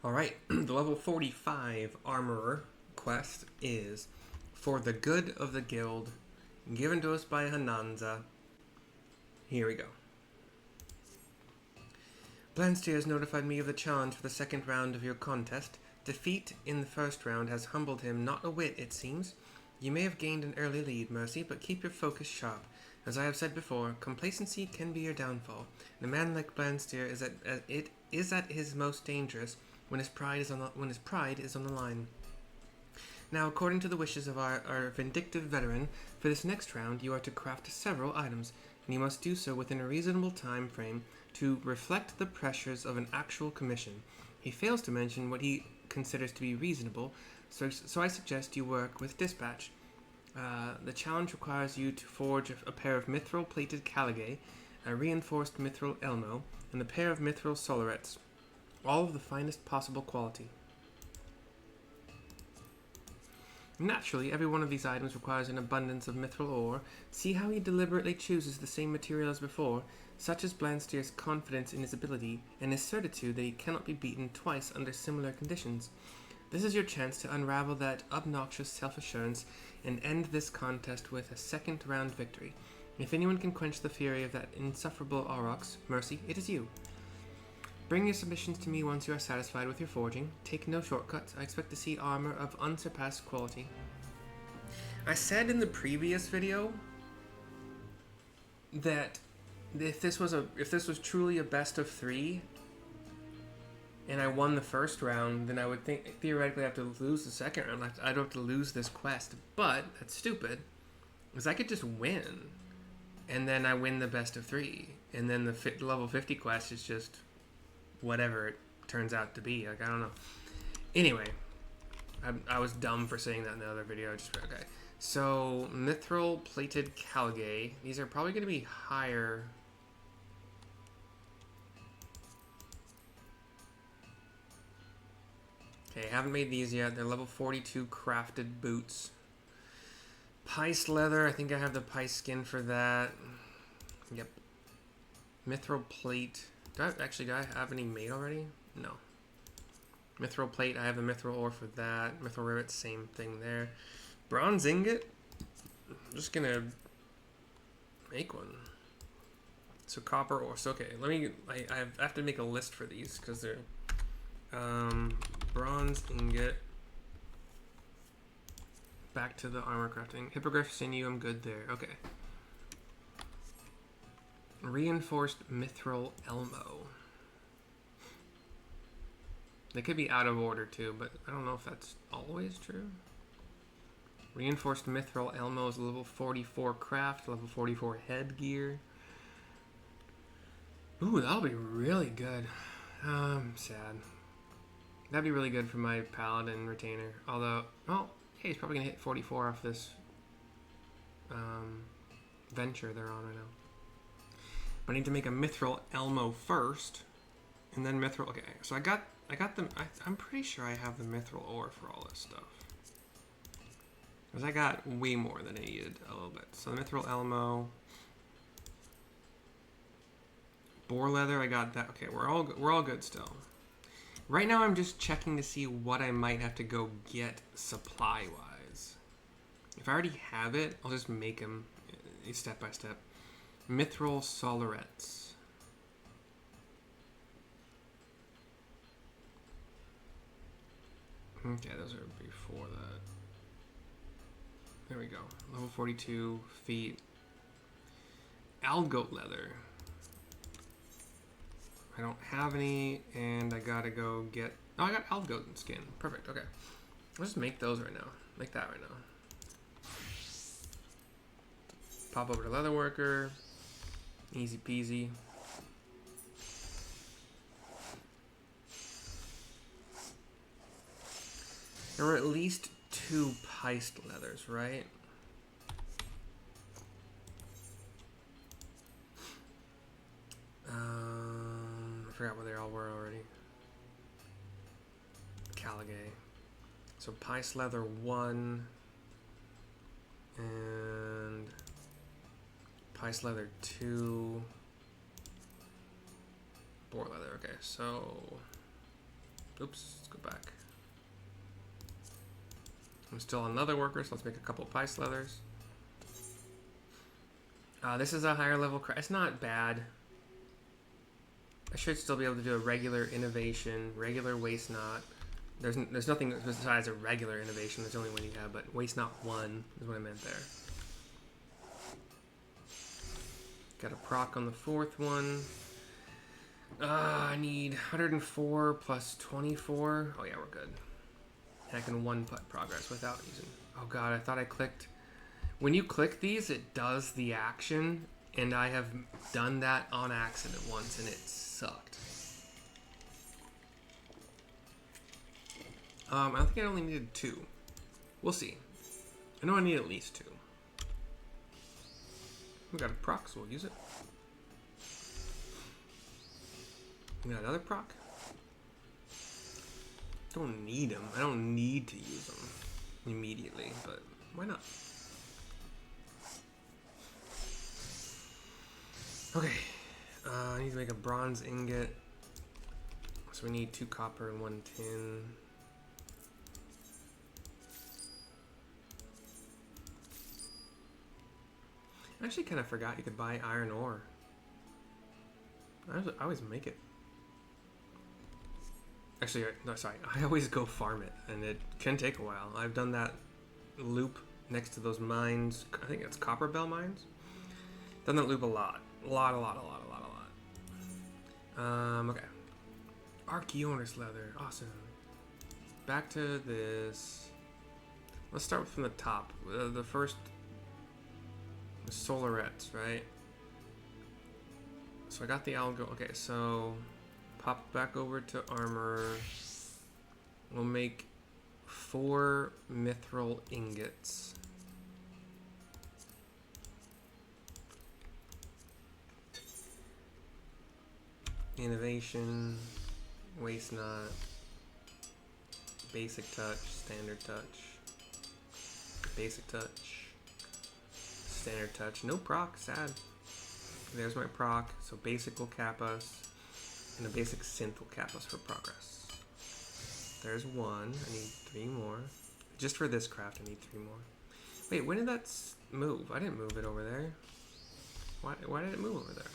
Alright, the level 45 Armorer quest is For the Good of the Guild, given to us by Hananza. Here we go. Blanstyr has notified me of the challenge for the second round of your contest. Defeat in the first round has humbled him not a whit, it seems. You may have gained an early lead, Mercy, but keep your focus sharp. As I have said before, complacency can be your downfall, and a man like Blanstyr is at his most dangerous when his pride is on the line. Now, according to the wishes of our vindictive veteran, for this next round you are to craft several items, and you must do so within a reasonable time frame to reflect the pressures of an actual commission. He fails to mention what he considers to be reasonable, so I suggest you work with dispatch. The challenge requires you to forge a pair of mithril-plated caligae, a reinforced mithril elmo, and a pair of mithril solarets, all of the finest possible quality. Naturally, every one of these items requires an abundance of mithril ore. See how he deliberately chooses the same material as before. Such is Blastyr's confidence in his ability, and his certitude that he cannot be beaten twice under similar conditions. This is your chance to unravel that obnoxious self-assurance and end this contest with a second-round victory. If anyone can quench the fury of that insufferable Aurochs, Mercy, it is you. Bring your submissions to me once you are satisfied with your forging. Take no shortcuts. I expect to see armor of unsurpassed quality. I said in the previous video that if this was truly a best of 3 and I won the first round, then I would think theoretically I have to lose the second round. I'd have to lose this quest, but that's stupid, because I could just win, and then I win the best of 3, and then the level 50 quest is just whatever it turns out to be. Like, I don't know. Anyway, I was dumb for saying that in the other video. Okay. So mithril plated caligae. These are probably going to be higher. Okay, haven't made these yet. They're level 42 crafted boots. Pice leather. I think I have the pice skin for that. Yep. Mithril plate. Do I have any made already? No. Mithril plate. I have the mithril ore for that. Mithril rivet. Same thing there. Bronze ingot. I'm just gonna make one. So copper ore. So okay. Let me. I have to make a list for these because they're. Bronze ingot. Back to the armor crafting. Hippogriff sinew, I'm good there. Okay. Reinforced mithril elmo. They could be out of order too, but I don't know if that's always true. Reinforced mithril elmo is level 44 craft, level 44 headgear. Ooh, that'll be really good. Sad. That'd be really good for my paladin retainer. Although, oh, hey, he's probably gonna hit 44 off this venture they're on right now. But I need to make a mithril elmo first, and then mithril. Okay, so I got them. I'm pretty sure I have the mithril ore for all this stuff, because I got way more than I needed a little bit. So the mithril elmo, boar leather. I got that. Okay, we're all good still. Right now, I'm just checking to see what I might have to go get supply-wise. If I already have it, I'll just make them step by step. Mithril solarets. Okay, those are before that. There we go. Level 42 feet. Algoat leather. I don't have any, and I gotta go get... Oh, I got algoat skin. Perfect, okay. I'll just make those right now. Make that right now. Pop over to Leatherworker. Easy peasy. There were at least 2 piced leathers, right? I forgot what they all were already. Caligae. So pice leather 1 and pice leather 2. Boar leather. Okay, so Oops, let's go back. I'm still on leather worker, so let's make a couple of pice leathers. This is a higher level craft. It's not bad. I should still be able to do a regular innovation, regular waste knot. There's nothing besides a regular innovation. There's only one you have, but waste knot 1 is what I meant there. Got a proc on the 4th one. I need 104 plus 24. Oh yeah, we're good. I can 1-putt progress without using... Oh god, I thought I clicked... When you click these, it does the action, and I have done that on accident once, and it sucked. I think I only needed 2. We'll see. I know I need at least 2. We got a proc, so we'll use it. We got another proc. Don't need them. I don't need to use them immediately, but why not? Okay, I need to make a bronze ingot. So we need 2 copper and 1 tin. I actually kind of forgot you could buy iron ore. I always make it. Actually, no, sorry. I always go farm it, and it can take a while. I've done that loop next to those mines. I think it's Copper Bell mines. Done that loop a lot. A lot. Okay. Archaeonis leather. Awesome. Back to this. Let's start from the top. The first... The solarettes, right? So I got the algo. Okay, so... Pop back over to armor. We'll make 4 mithril ingots. Innovation, waste knot, basic touch, standard touch, basic touch, standard touch. No proc, sad. There's my proc. So basic will cap us. And a basic synth will cap us for progress. There's 1. I need 3 more. Just for this craft, I need 3 more. Wait, when did that move? I didn't move it over there. Why did it move over there?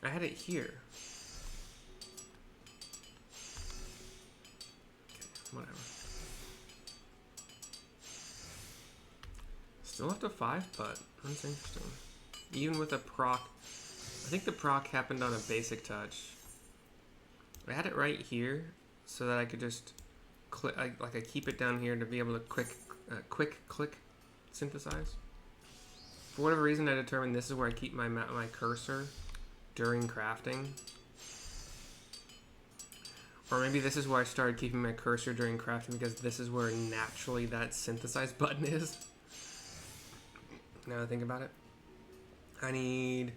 I had it here. Okay, whatever. Still have to 5-putt. That's interesting. Even with a proc. I think the proc happened on a basic touch. I had it right here so that I could just click, I keep it down here to be able to quick click synthesize. For whatever reason, I determined this is where I keep my cursor during crafting. Or maybe this is where I started keeping my cursor during crafting because this is where naturally that synthesize button is. Now that I think about it. I need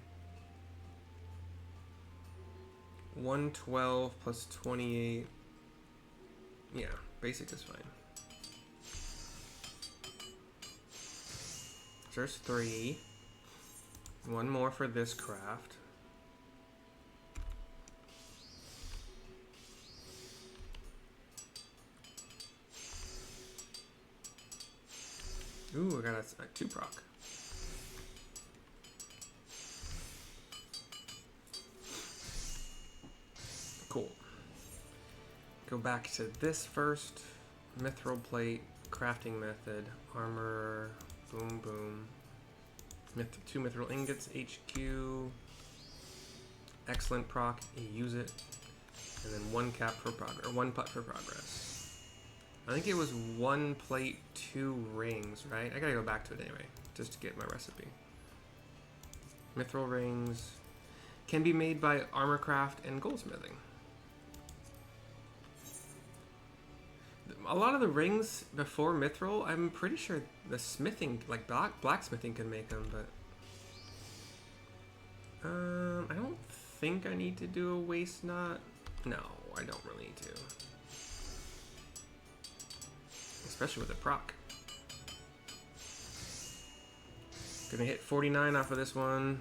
112 plus 28. Yeah, basic is fine. So there's 3. 1 more for this craft. Ooh, I got a 2 proc. Cool. Go back to this first. Mithril plate, crafting method, armor, boom, boom. 2 mithril ingots, HQ. Excellent proc, you use it. And then 1 cap for progress, or 1 putt for progress. I think it was 1 plate, 2 rings, right? I gotta go back to it anyway, just to get my recipe. Mithril rings can be made by armorcraft and goldsmithing. A lot of the rings before mithril, I'm pretty sure the smithing, like blacksmithing, can make them, but I don't think I need to do a waste knot. No, I don't really need to. Especially with a proc. Gonna hit 49 off of this one.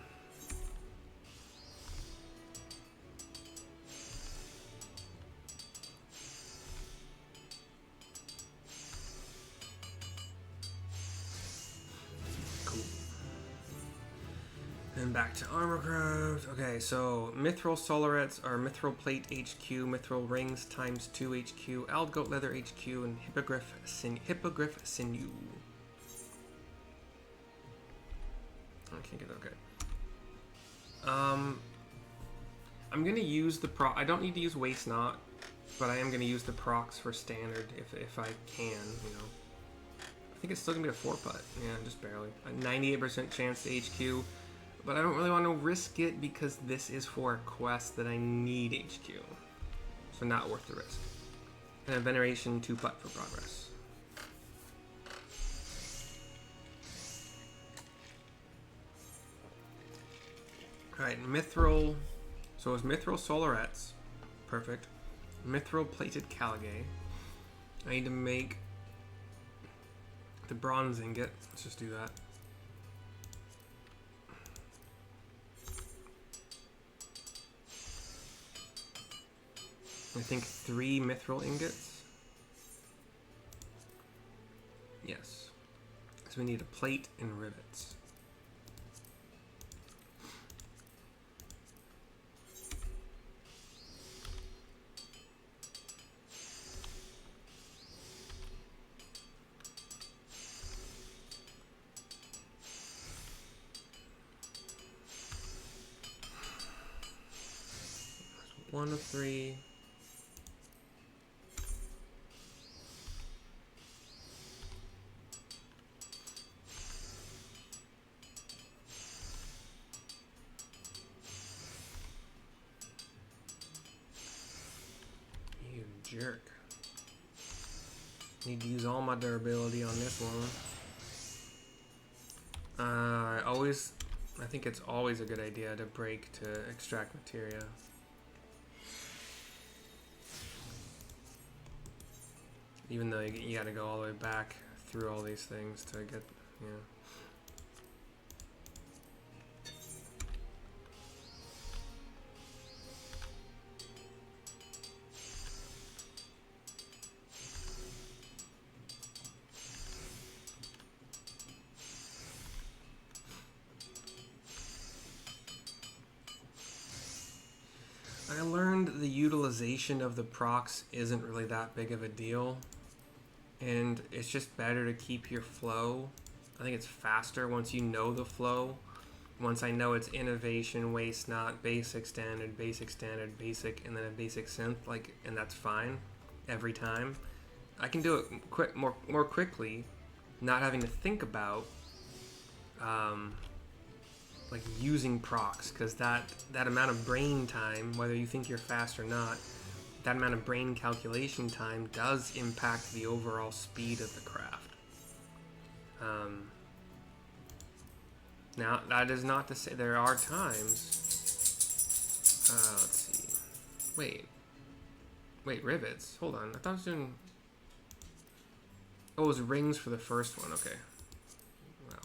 back to Armorcraft. Okay, so Mithril Solarets are Mithril Plate HQ, Mithril Rings times 2 HQ, Aldgoat Leather HQ, and Hippogriff Sinew. I can't get okay. I'm gonna use the I don't need to use Waste Not, but I am gonna use the procs for standard if I can, you know. I think it's still gonna be a 4-putt. Yeah, just barely. A 98% chance to HQ. But I don't really want to risk it because this is for a quest that I need HQ. So not worth the risk. And a Veneration 2-putt for progress. Alright, Mithril. So it's Mithril Solarets. Perfect. Mithril Plated Caligay. I need to make the bronze ingot. Let's just do that. I think 3 mithril ingots. Yes. So we need a plate and rivets. That's 1 of 3. Jerk. Need to use all my durability on this one. I think it's always a good idea to break to extract materia. Even though you gotta go all the way back through all these things to get, yeah. I learned the utilization of the procs isn't really that big of a deal, and it's just better to keep your flow. I think it's faster once you know the flow. Once I know it's innovation, waste not, basic, standard, basic, and then a basic synth, and that's fine every time. I can do it more quickly, not having to think about like using procs, because that amount of brain time, whether you think you're fast or not, that amount of brain calculation time does impact the overall speed of the craft. Now, that is not to say there are times. Let's see. Wait, rivets. Hold on. I thought I was doing. Oh, it was rings for the first one. Okay. Wow.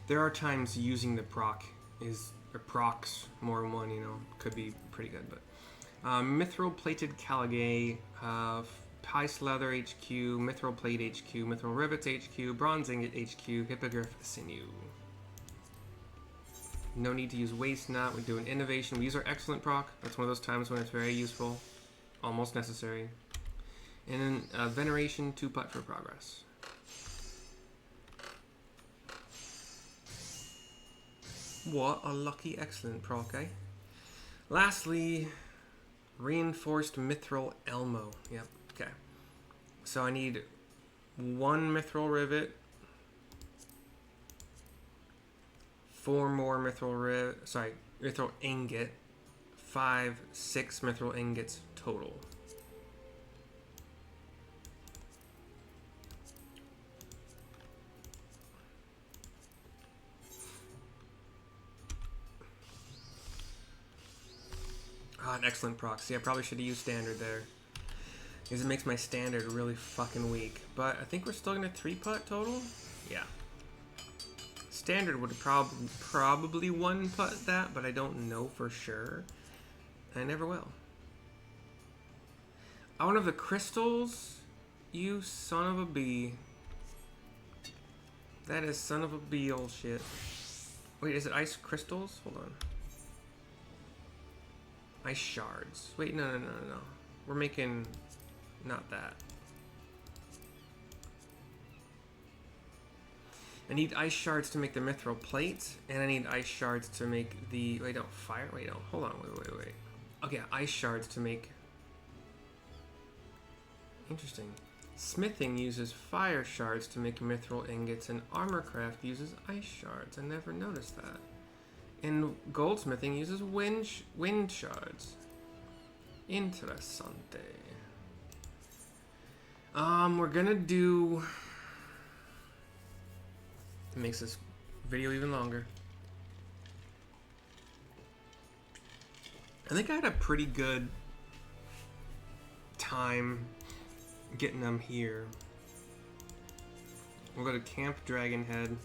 There are times using the procs more than one, could be pretty good, but Mithril Plated Caligay, Pice Leather HQ, Mithril Plate HQ, Mithril Rivets HQ, Bronze Ingot HQ, Hippogriff Sinew. No need to use Waste Not. We do an Innovation. We use our Excellent proc. That's one of those times when it's very useful, almost necessary. And then Veneration 2-putt for progress. What a lucky excellent proc, eh? Lastly, Reinforced Mithril Elmo. Yep, okay. So I need 1 Mithril Rivet, 4 more Mithril Ingot, 6 Mithril Ingots total. An excellent proc. See, I probably should have used standard there, because it makes my standard really fucking weak. But I think we're still gonna 3-putt total. Yeah. standard would probably one-putt that, but I don't know for sure. I never will. I wonder if the crystals... You son of a bee. That is son of a bee old shit. Wait, is it ice crystals? Hold on. Ice shards. Wait, no. We're making... Not that. I need ice shards to make the mithril plates, and I need ice shards to make the... Wait, no, fire? Wait, no, hold on, wait. Okay, ice shards to make... Interesting. Smithing uses fire shards to make mithril ingots, and armorcraft uses ice shards. I never noticed that. And goldsmithing uses wind shards. Interessante. We're gonna do... It makes this video even longer. I think I had a pretty good time getting them here. We'll go to Camp Dragonhead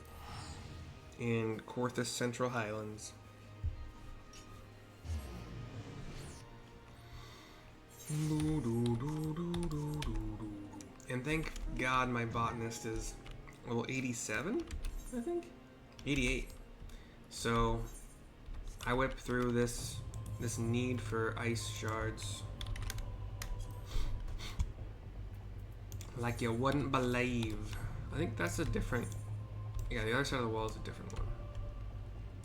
in Corthus Central Highlands. And thank God my botanist is level 87, I think? 88. So I whipped through this need for ice shards like you wouldn't believe. I think that's a different... Yeah, the other side of the wall is a different one.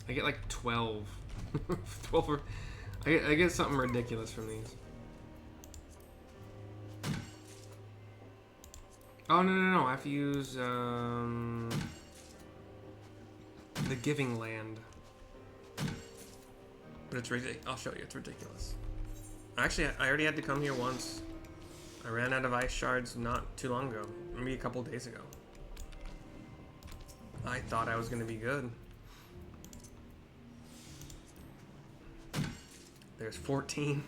I get like 12. 12 or... I get something ridiculous from these. Oh, no. I have to use the Giving Land. But it's ridiculous. I'll show you. It's ridiculous. Actually, I already had to come here once. I ran out of ice shards not too long ago. Maybe a couple days ago. I thought I was going to be good. There's 14,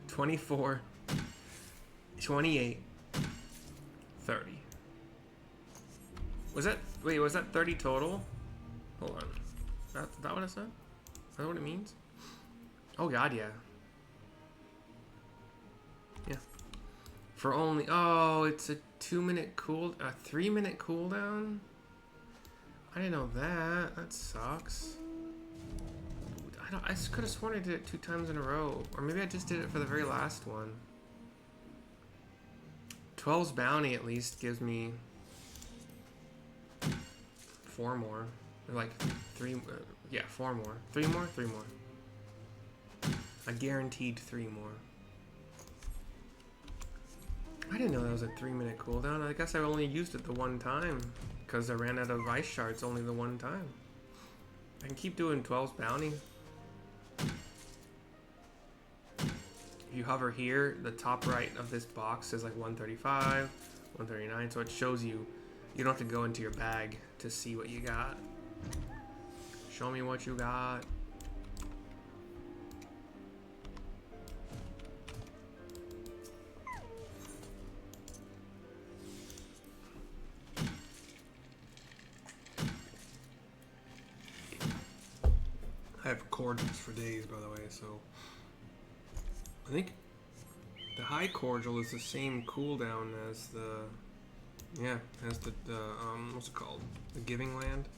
24, 28, 30. Was that 30 total? Hold on. Is that what it said? Is that what it means? Oh god, yeah. Yeah. For only, oh, it's a 3-minute cooldown? I didn't know that. That sucks. I could have sworn I did it 2 times in a row. Or maybe I just did it for the very last one. 12's bounty at least gives me 4 more. Or like 3, yeah, 4 more. 3 more? 3 more. I guaranteed 3 more. I didn't know that was a 3-minute cooldown. I guess I only used it the one time. Because I ran out of ice shards only the one time. I can keep doing 12's bounty. If you hover here, the top right of this box is like 135, 139, so it shows you don't have to go into your bag to see what you got. Show me what you got. I have cordials for days, by the way, so I think the high cordial is the same cooldown as the what's it called? The Giving Land.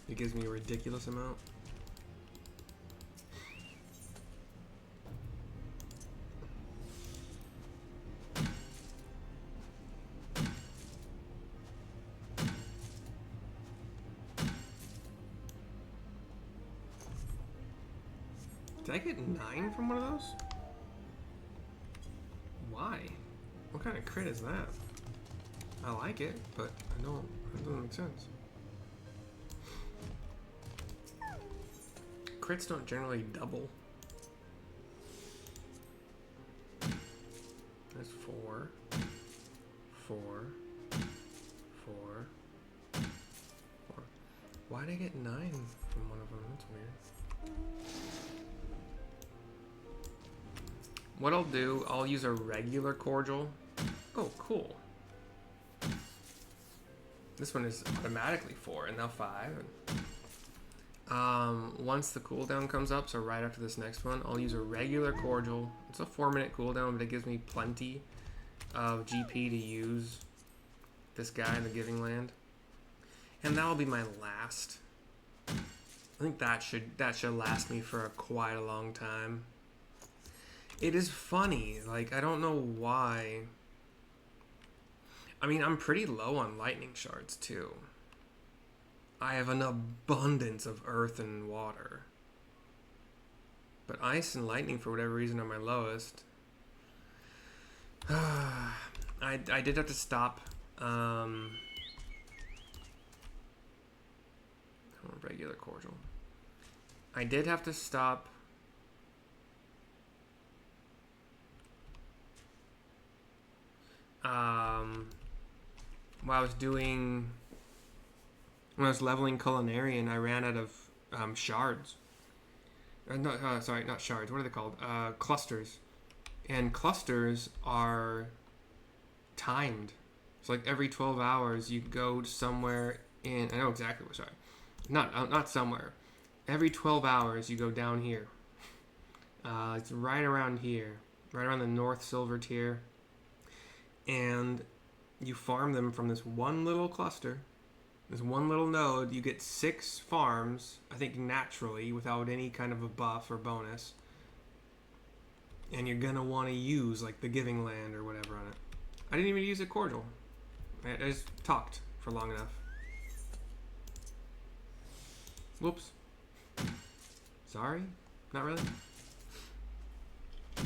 It gives me a ridiculous amount. Did I get 9 from one of those? Why? What kind of crit is that? I like it, but I don't. It doesn't make sense. Crits don't generally double. That's 4. 4. 4. 4. Why did I get 9 from one of them? That's weird. What I'll do, I'll use a regular cordial. Oh, cool. This one is automatically 4 and now 5. Once the cooldown comes up, so right after this next one, I'll use a regular cordial. It's a 4-minute cooldown, but it gives me plenty of GP to use this guy in the Giving Land. And that'll be my last. I think that should last me for quite a long time. It is funny, like, I don't know why. I mean, I'm pretty low on lightning shards too. I have an abundance of earth and water. But ice and lightning, for whatever reason, are my lowest. I did have to stop. Regular cordial. I did have to stop. While I was doing. When I was leveling Culinarian, I ran out of shards. Sorry, not shards. What are they called? Clusters. And clusters are timed. So like every 12 hours, you go somewhere in. I know exactly what. Sorry, not somewhere. Every 12 hours, you go down here. It's right around here, right around the North Silver tier, and you farm them from this one little cluster. This one little node, you get 6 farms, I think naturally, without any kind of a buff or bonus. And you're going to want to use, like, the Giving Land or whatever on it. I didn't even use a cordial. I just talked for long enough. Whoops. Sorry? Not really?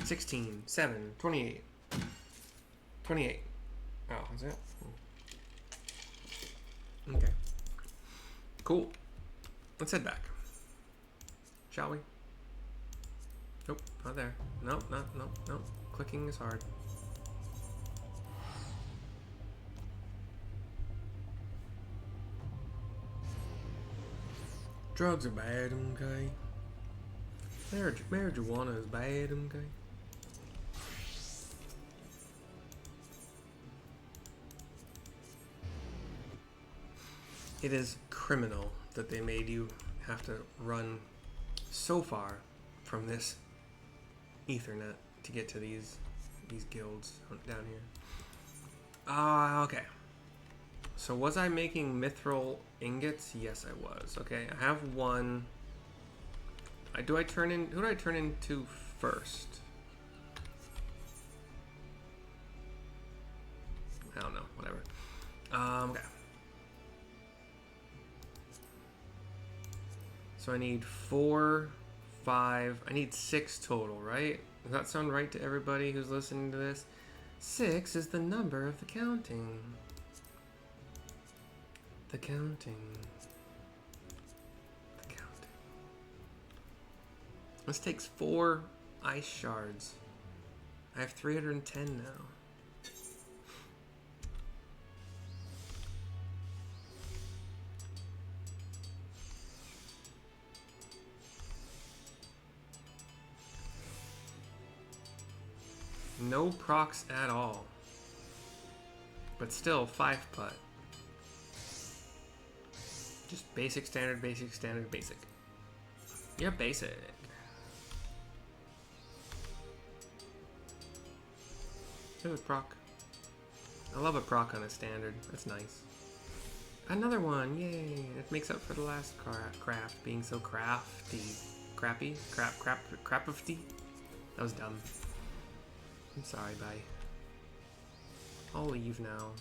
16, 7, 28. 28. Oh, is it? Okay. Cool. Let's head back. Shall we? Nope, not there. Nope. Clicking is hard. Drugs are bad, okay? Marijuana is bad, okay? It is criminal that they made you have to run so far from this Ethernet to get to these guilds down here. Okay. So was I making mithril ingots? Yes, I was. Okay, I have one. Who do I turn into first? I don't know. Whatever. Okay. So I need 4, 5. I need 6 total, right? Does that sound right to everybody who's listening to this? 6 is the number of the counting. The counting. This takes 4 ice shards. I have 310 now. No procs at all. But still, 5 putt. Just basic, standard, basic, standard, basic. You're basic. There's a proc. I love a proc on a standard. That's nice. Another one. Yay. It makes up for the last craft being so crafty. Crapifty? That was dumb. I'm sorry, bye. I'll leave now.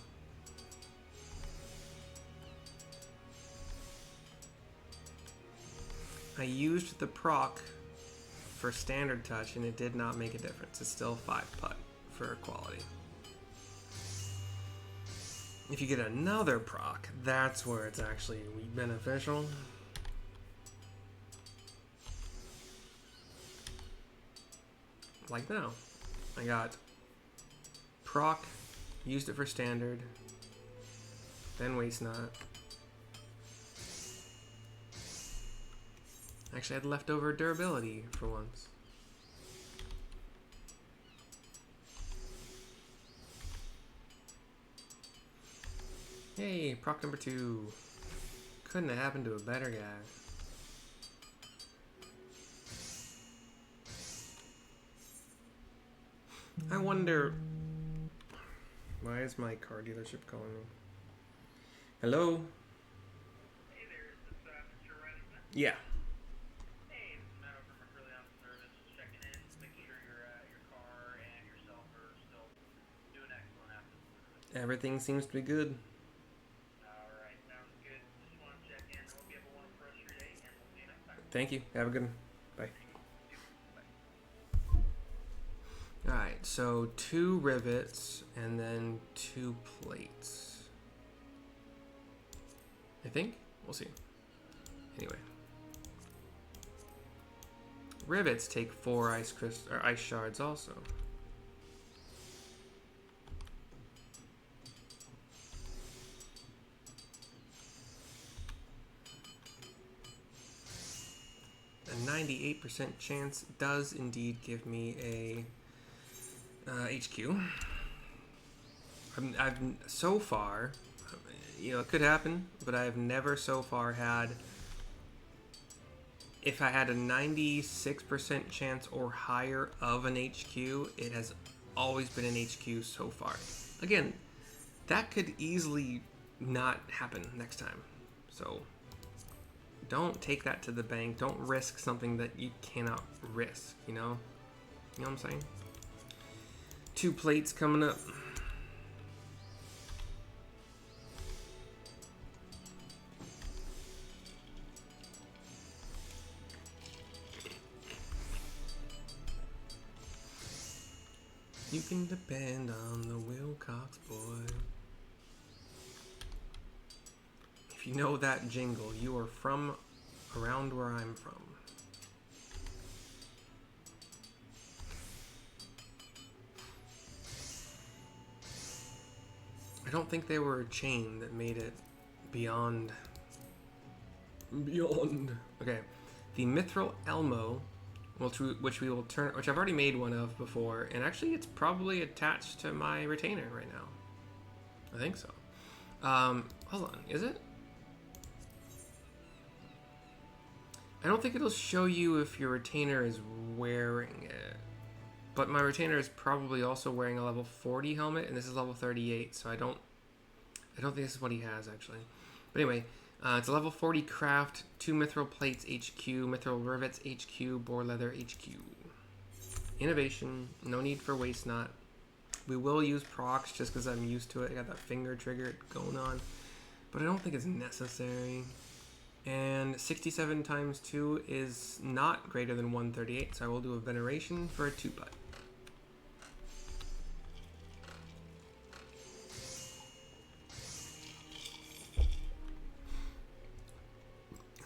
I used the proc for standard touch and it did not make a difference. It's still 5 putt for quality. If you get another proc, that's where it's actually beneficial. Like now. I got proc, used it for standard, then waste not. Actually, I had leftover durability for once. Hey, proc number 2. Couldn't have happened to a better guy. I wonder... Why is my car dealership calling me? Hello? Hey there, is this Mr. Remington? Yeah. Hey, this is Matt over from Early On Service, just checking in, making sure your car and yourself are still doing excellent after the service. Everything seems to be good. Alright, sounds good. Just want to check in. Hope you have a wonderful rest of your day, and we'll see you next time. Thank you. Have a good one. Bye. You too. Bye. Alright, so 2 rivets and then 2 plates. I think? We'll see. Anyway. Rivets take 4 ice shards also. A 98% chance does indeed give me a HQ. I've so far, you know, it could happen, but I've never so far had. If I had a 96% chance or higher of an HQ, it has always been an HQ so far. Again, that could easily not happen next time. So don't take that to the bank. Don't risk something that you cannot risk, you know? You know what I'm saying? 2 plates coming up. You can depend on the Wilcox boy. If you know that jingle, you are from around where I'm from. I don't think they were a chain that made it beyond. Okay. The Mithril Elmo, which we will turn, which I've already made one of before, and actually it's probably attached to my retainer right now. I think so. Hold on, is it? I don't think it'll show you if your retainer is wearing it. But my retainer is probably also wearing a level 40 helmet, and this is level 38, so I don't think this is what he has, actually. But anyway, it's a level 40 craft, 2 mithril plates HQ, mithril rivets HQ, boar leather HQ. Innovation, no need for waste knot. We will use procs just because I'm used to it. I got that finger trigger going on, but I don't think it's necessary. And 67 times 2 is not greater than 138, so I will do a veneration for a 2-putt.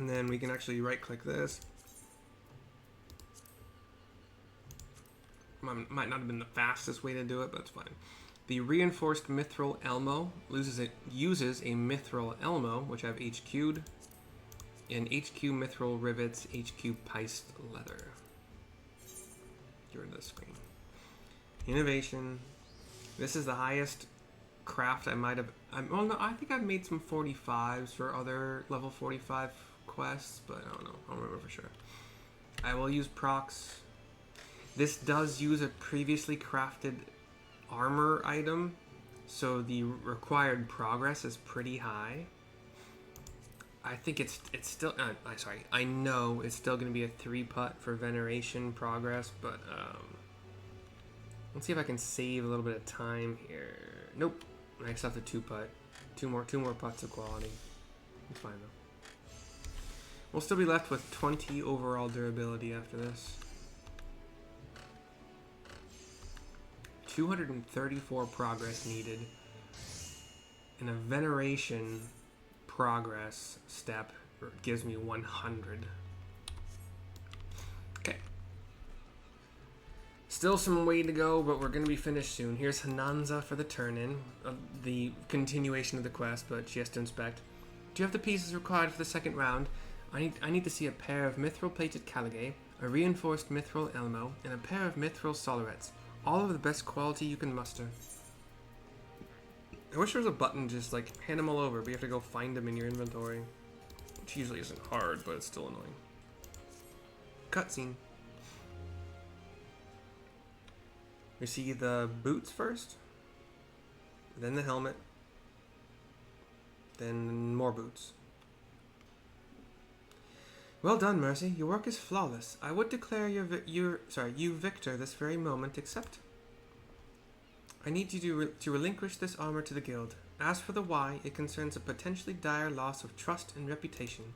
And then we can actually right-click this. Might not have been the fastest way to do it, but it's fine. The reinforced mithril Elmo uses a mithril Elmo, which I've HQ'd, and HQ mithril rivets, HQ piced leather. Get rid of the screen. Innovation. This is the highest craft I might have. Well, no, I think I've made some 45s for other level 45 quests, but I don't know. I don't remember for sure. I will use procs. This does use a previously crafted armor item, so the required progress is pretty high. I think it's still. Sorry, I know it's still going to be a 3-putt for veneration progress, but let's see if I can save a little bit of time here. Nope, I still have the 2-putt. Two more putts of quality. It's fine though. We'll still be left with 20 overall durability after this. 234 progress needed, and a veneration progress step gives me 100. Okay. Still some way to go, but we're going to be finished soon. Here's Hananza for the turn-in, the continuation of the quest, but she has to inspect. Do you have the pieces required for the second round? I need to see a pair of mithril plated Caligay, a reinforced mithril Elmo, and a pair of mithril Solarets. All of the best quality you can muster. I wish there was a button just like hand them all over, but you have to go find them in your inventory. Which usually isn't hard, but it's still annoying. Cutscene. We see the boots first, then the helmet, then more boots. Well done, Mercy. Your work is flawless. I would declare you victor this very moment, except I need you to relinquish this armor to the guild. As for the why, it concerns a potentially dire loss of trust and reputation.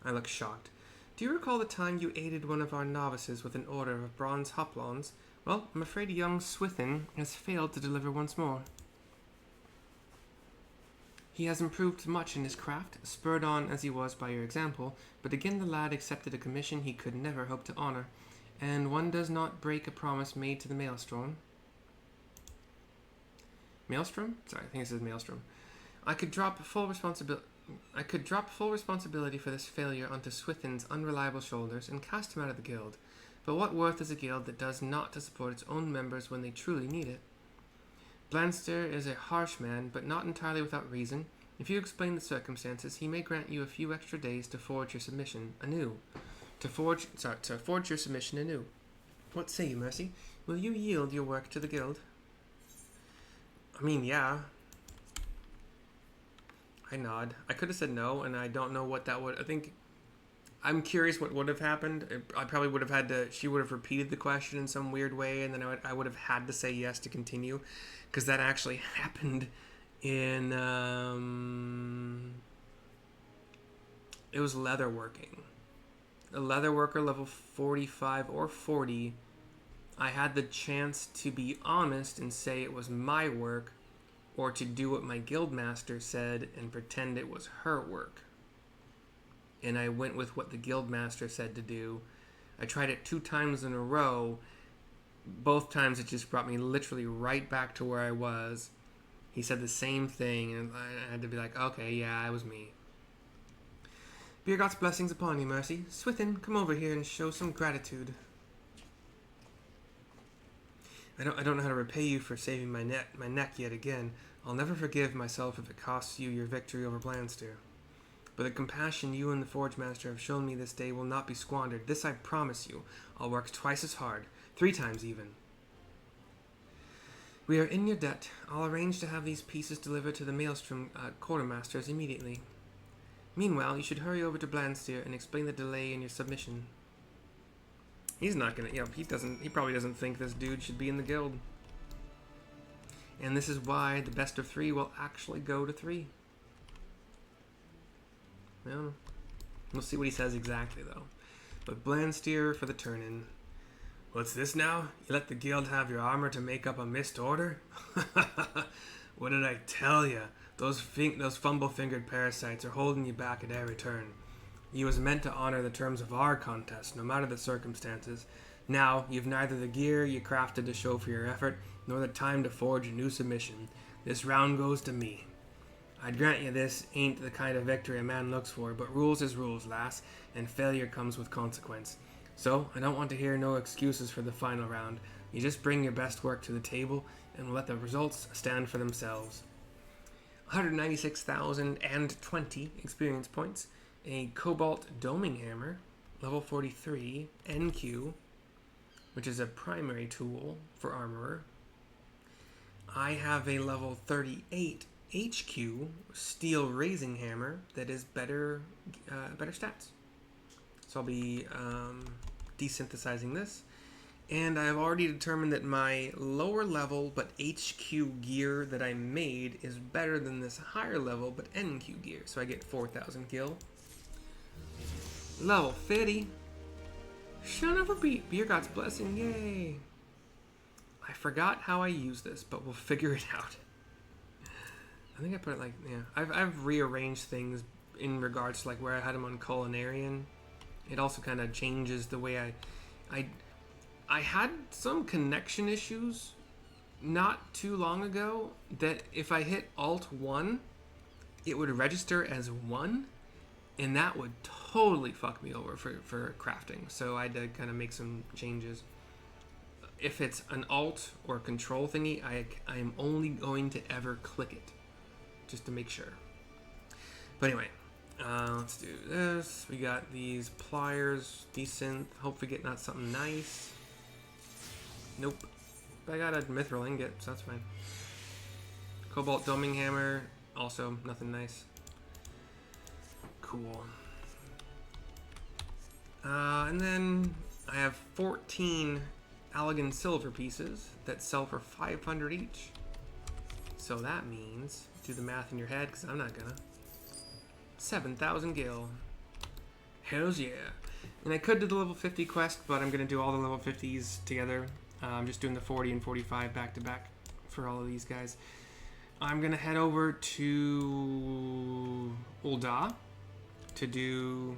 I look shocked. Do you recall the time you aided one of our novices with an order of bronze hoplons? Well, I'm afraid young Swithin has failed to deliver once more. He has improved much in his craft, spurred on as he was by your example, but again the lad accepted a commission he could never hope to honor, and one does not break a promise made to the Maelstrom. Maelstrom? Sorry, I think it says Maelstrom. I could drop full responsibility for this failure onto Swithin's unreliable shoulders and cast him out of the guild. But what worth is a guild that does not to support its own members when they truly need it? Blanstyr is a harsh man, but not entirely without reason. If you explain the circumstances, he may grant you a few extra days to forge your submission anew. To forge your submission anew. What say you, Mercy? Will you yield your work to the guild? I mean, yeah. I nod. I could have said no, and I don't know what that would... I think... I'm curious what would have happened. I probably would have had to... She would have repeated the question in some weird way, and then I would have had to say yes to continue. Because that actually happened in... it was leatherworking. A leatherworker level 45 or 40... I had the chance to be honest and say it was my work, or to do what my guildmaster said and pretend it was her work. And I went with what the guildmaster said to do. I tried it 2 times in a row. Both times it just brought me literally right back to where I was. He said the same thing, and I had to be like, okay, yeah, it was me. Be God's blessings upon you, Mercy. Swithin, come over here and show some gratitude. I don't know how to repay you for saving my neck yet again. I'll never forgive myself if it costs you your victory over Blanstyr. But the compassion you and the Forge Master have shown me this day will not be squandered. This I promise you. I'll work twice as hard. 3 times even. We are in your debt. I'll arrange to have these pieces delivered to the Maelstrom quartermasters immediately. Meanwhile, you should hurry over to Blanstyr and explain the delay in your submission. He's not gonna, he probably doesn't think this dude should be in the guild. And this is why the best of 3 will actually go to 3. Well, we'll see what he says exactly, though. But Blanstyr for the turn-in. What's this now? You let the guild have your armor to make up a missed order? What did I tell you? Those fumble-fingered parasites are holding you back at every turn. You was meant to honor the terms of our contest, no matter the circumstances. Now, you've neither the gear you crafted to show for your effort, nor the time to forge a new submission. This round goes to me. I'd grant you this ain't the kind of victory a man looks for, but rules is rules, lass, and failure comes with consequence. So, I don't want to hear no excuses for the final round. You just bring your best work to the table, and we'll let the results stand for themselves. 196,020 experience points. A Cobalt Doming Hammer, level 43, NQ, which is a primary tool for Armorer. I have a level 38 HQ Steel Raising Hammer that is better stats. So I'll be desynthesizing this. And I've already determined that my lower level but HQ gear that I made is better than this higher level but NQ gear. So I get 4,000 gil. Level 50. Son of a beat. Be your God's blessing. Yay. I forgot how I use this, but we'll figure it out. I think I put it like, yeah. I've rearranged things in regards to like where I had them on Culinarian. It also kind of changes the way I had some connection issues not too long ago that if I hit Alt-1, it would register as 1. And that would totally fuck me over for crafting. So I had to kind of make some changes. if it's an alt or control thingy, I am only going to ever click it, just to make sure. But anyway, let's do this. We got these pliers, decent. Hope we get not something nice. Nope. But I got a mithril ingot, so that's fine. Cobalt doming hammer, also nothing nice. Cool. And then I have 14 Allegan silver pieces that sell for 500 each. So that means, do the math in your head, because I'm not gonna. 7,000 gil. Hells yeah. And I could do the level 50 quest, but I'm gonna do all the level 50s together. I'm just doing the 40 and 45 back to back for all of these guys. I'm gonna head over to Ul'dah to do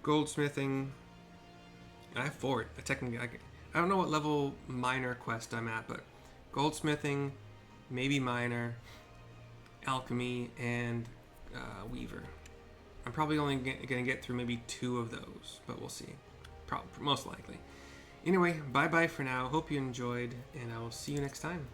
goldsmithing. I have 4. I don't know what level miner quest I'm at, but goldsmithing, maybe miner, alchemy, and weaver. I'm probably only gonna get through maybe 2 of those, but we'll see. Most likely. Anyway, bye bye for now. Hope you enjoyed, and I will see you next time.